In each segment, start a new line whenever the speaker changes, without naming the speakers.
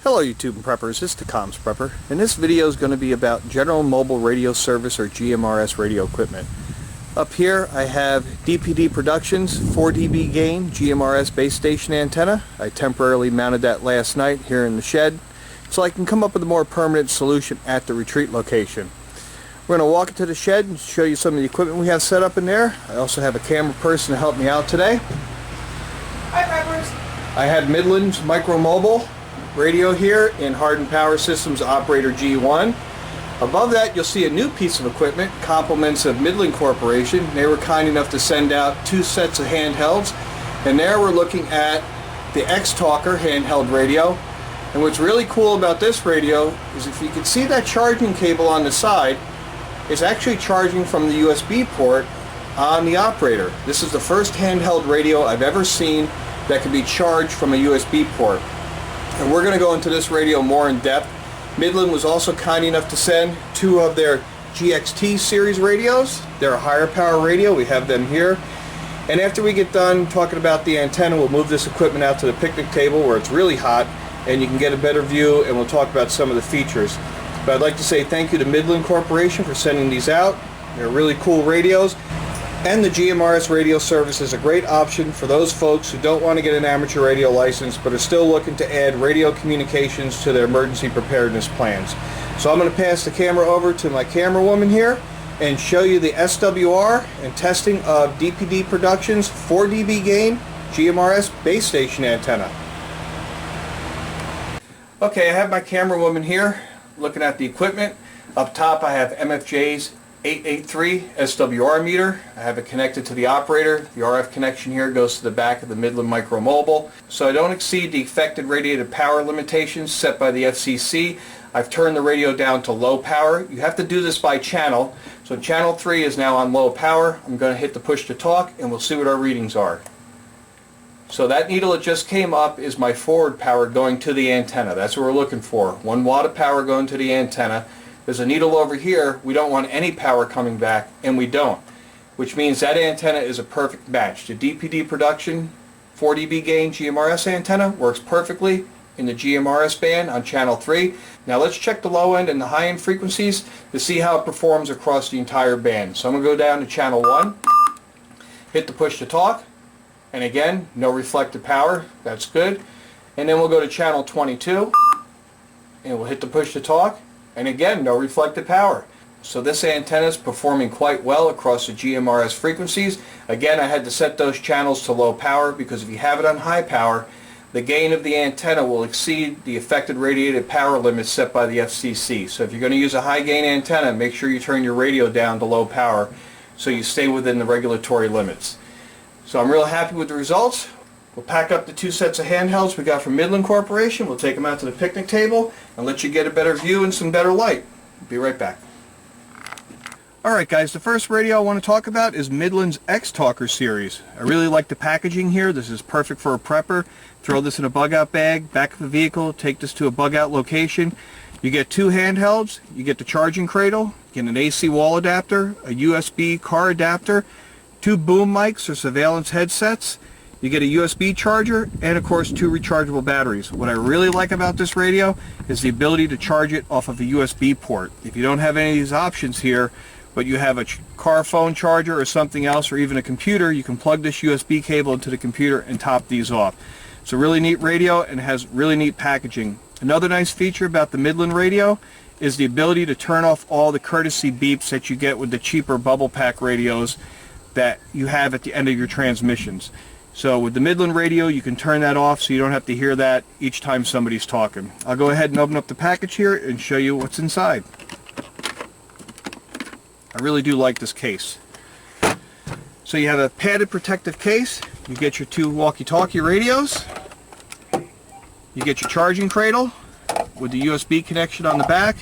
Hello YouTube and preppers, it's the Comms Prepper, and this video is going to be about General Mobile Radio Service or GMRS radio equipment. Up here I have DPD Productions 4 dB gain GMRS base station antenna. I temporarily mounted that last night here in the shed so I can come up with a more permanent solution at the retreat location. We're going to walk into the shed and show you some of the equipment we have set up in there. I also have a camera person to help me out today. Hi preppers! I have Midland Micro Mobile radio here in Hardened Power Systems Operator G1. Above that you'll see a new piece of equipment, compliments of Midland Corporation. They were kind enough to send out 2 sets of handhelds, and there we're looking at the X-Talker handheld radio. And what's really cool about this radio is if you can see that charging cable on the side, it's actually charging from the USB port on the operator. This is the first handheld radio I've ever seen that can be charged from a USB port. And we're going to go into this radio more in depth. Midland was also kind enough to send 2 of their Gxt Series radios. They're a higher power radio. We have them here. And after we get done talking about the antenna, we'll move this equipment out to the picnic table where it's really hot and you can get a better view, and we'll talk about some of the features. But I'd like to say thank you to Midland Corporation for sending these out. They're really cool radios. And the GMRS radio service is a great option for those folks who don't want to get an amateur radio license but are still looking to add radio communications to their emergency preparedness plans. So I'm going to pass the camera over to my camera woman here and show you the SWR and testing of DPD Productions 4 dB gain GMRS base station antenna. Okay, I have my camera woman here looking at the equipment. Up top I have MFJ's 883 SWR meter. I have it connected to the operator. The RF connection here goes to the back of the Midland Micro Mobile. So I don't exceed the expected radiated power limitations set by the FCC. I've turned the radio down to low power. You have to do this by channel. So channel 3 is now on low power. I'm going to hit the push to talk and we'll see what our readings are. So that needle that just came up is my forward power going to the antenna. That's what we're looking for. 1 watt of power going to the antenna. There's a needle over here. We don't want any power coming back, and we don't, which means that antenna is a perfect match. The DPD Production 4 dB gain GMRS antenna works perfectly in the GMRS band on channel 3. Now let's check the low end and the high end frequencies to see how it performs across the entire band. So I'm going to go down to channel 1, hit the push to talk, and again, no reflected power. That's good. And then we'll go to channel 22, and we'll hit the push to talk. And again, no reflected power. So this antenna is performing quite well across the GMRS frequencies. Again, I had to set those channels to low power because if you have it on high power, the gain of the antenna will exceed the affected radiated power limits set by the FCC. So if you're going to use a high gain antenna, make sure you turn your radio down to low power so you stay within the regulatory limits. So I'm real happy with the results. We'll pack up the 2 sets of handhelds we got from Midland Corporation. We'll take them out to the picnic table and let you get a better view and some better light. Be right back. Alright guys, the first radio I want to talk about is Midland's X-Talker series. I really like the packaging here. This is perfect for a prepper. Throw this in a bug out bag, back of the vehicle, take this to a bug out location. You get 2 handhelds, you get the charging cradle, you get an AC wall adapter, a USB car adapter, 2 boom mics or surveillance headsets. You get a USB charger and of course 2 rechargeable batteries. What I really like about this radio is the ability to charge it off of a USB port. If you don't have any of these options here, but you have a car phone charger or something else or even a computer, you can plug this USB cable into the computer and top these off. It's a really neat radio and has really neat packaging. Another nice feature about the Midland radio is the ability to turn off all the courtesy beeps that you get with the cheaper bubble pack radios that you have at the end of your transmissions. So with the Midland radio you can turn that off so you don't have to hear that each time somebody's talking. I'll go ahead and open up the package here and show you what's inside. I really do like this case. So you have a padded protective case, you get your 2 walkie-talkie radios, you get your charging cradle with the USB connection on the back.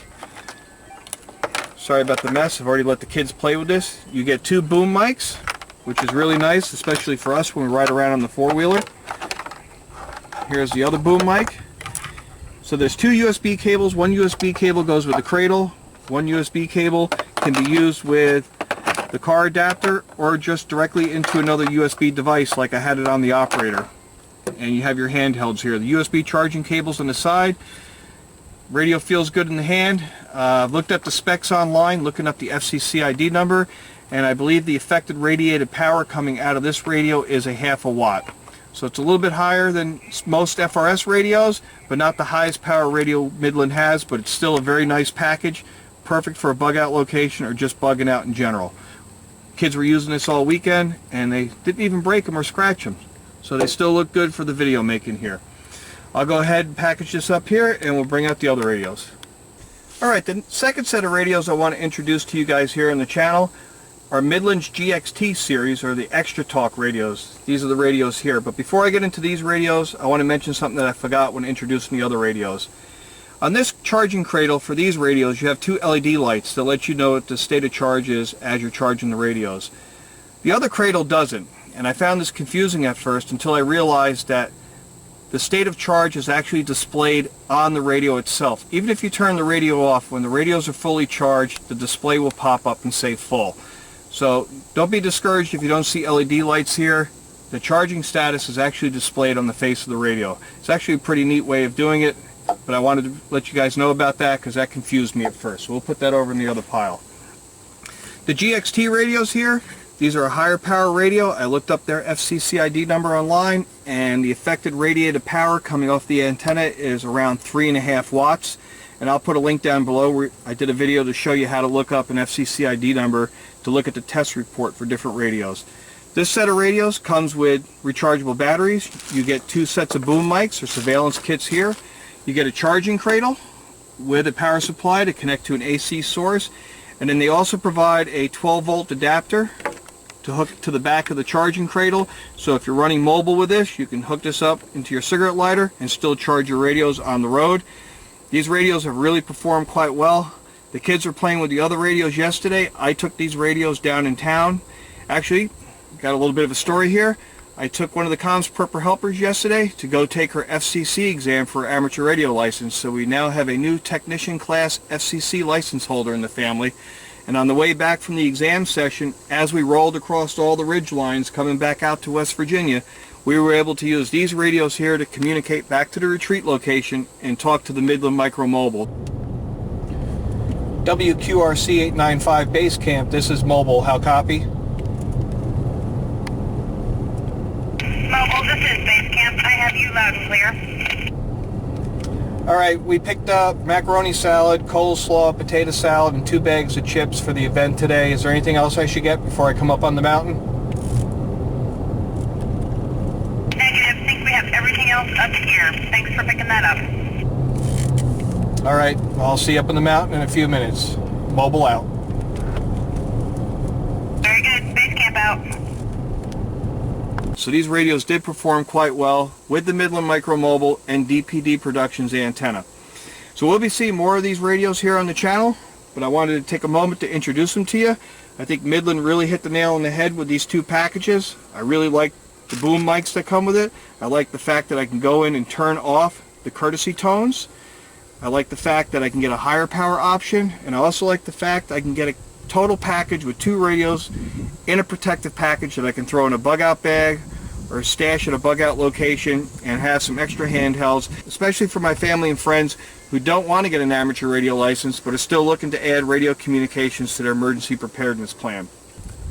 Sorry about the mess, I've already let the kids play with this. You get 2 boom mics, which is really nice, especially for us when we ride around on the 4-wheeler. Here's the other boom mic. So there's 2 USB cables. 1 USB cable goes with the cradle. 1 USB cable can be used with the car adapter or just directly into another USB device like I had it on the operator. And you have your handhelds here. The USB charging cables on the side. Radio feels good in the hand. Looked up the specs online, looking up the FCC ID number, and I believe the affected radiated power coming out of this radio is a 1/2 watt. So it's a little bit higher than most FRS radios, but not the highest power radio Midland has, but it's still a very nice package, perfect for a bug out location or just bugging out in general. Kids were using this all weekend and they didn't even break them or scratch them. So they still look good for the video making here. I'll go ahead and package this up here and we'll bring out the other radios. Alright, the second set of radios I want to introduce to you guys here on the channel are Midland's G Xt Series, or the Extra Talk radios. These are the radios here. But before I get into these radios, I want to mention something that I forgot when introducing the other radios. On this charging cradle for these radios, you have two LED lights that let you know what the state of charge is as you're charging the radios. The other cradle doesn't, and I found this confusing at first until I realized that the state of charge is actually displayed on the radio itself. Even if you turn the radio off, when the radios are fully charged, the display will pop up and say full. So don't be discouraged if you don't see LED lights here. The charging status is actually displayed on the face of the radio. It's actually a pretty neat way of doing it, but I wanted to let you guys know about that because that confused me at first. So we'll put that over in the other pile. The GXT radios here, these are a higher power radio. I looked up their FCC ID number online, and the affected radiated power coming off the antenna is around 3.5 watts. And I'll put a link down below where I did a video to show you how to look up an FCC ID number to look at the test report for different radios. This set of radios comes with rechargeable batteries. You get 2 sets of boom mics or surveillance kits here. You get a charging cradle with a power supply to connect to an AC source. And then they also provide a 12-volt adapter to hook to the back of the charging cradle. So if you're running mobile with this, you can hook this up into your cigarette lighter and still charge your radios on the road. These radios have really performed quite well. The kids were playing with the other radios yesterday. I took these radios down in town. Actually, got a little bit of a story here. I took one of the comms prepper helpers yesterday to go take her FCC exam for her amateur radio license. So we now have a new technician class FCC license holder in the family. And on the way back from the exam session, as we rolled across all the ridge lines coming back out to West Virginia, we were able to use these radios here to communicate back to the retreat location and talk to the Midland Micro Mobile. WQRC 895 base camp, this is mobile. How copy?
Mobile, this is base camp. I have you loud and clear.
Alright, we picked up macaroni salad, coleslaw, potato salad, and 2 bags of chips for the event today. Is there anything else I should get before I come up on the mountain?
Negative. I think we have everything else up here. Thanks for picking that up.
Alright, I'll see you up on the mountain in a few minutes. Mobile out.
Very good. Base camp out.
So these radios did perform quite well with the Midland Micro Mobile and DPD Productions antenna. So we'll be seeing more of these radios here on the channel, but I wanted to take a moment to introduce them to you. I think Midland really hit the nail on the head with these 2 packages. I really like the boom mics that come with it. I like the fact that I can go in and turn off the courtesy tones. I like the fact that I can get a higher power option, and I also like the fact I can get a total package with 2 radios in a protective package that I can throw in a bug out bag or stash at a bug out location and have some extra handhelds, especially for my family and friends who don't want to get an amateur radio license but are still looking to add radio communications to their emergency preparedness plan.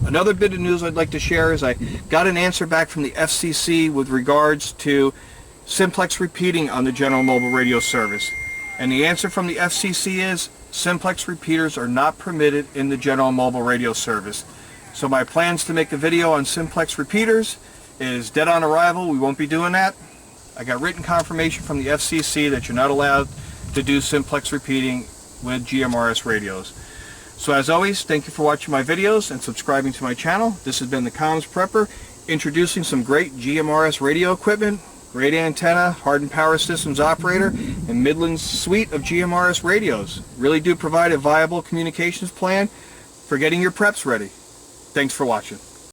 Another bit of news I'd like to share is I got an answer back from the FCC with regards to simplex repeating on the general mobile radio service. And the answer from the FCC is simplex repeaters are not permitted in the general mobile radio service. So my plans to make a video on simplex repeaters is dead on arrival. We won't be doing that. I got written confirmation from the FCC that you're not allowed to do simplex repeating with GMRS radios. So as always, thank you for watching my videos and subscribing to my channel. This has been the Comms Prepper, introducing some great GMRS radio equipment, great antenna, hardened power systems operator, and Midland's suite of GMRS radios. Really do provide a viable communications plan for getting your preps ready. Thanks for watching.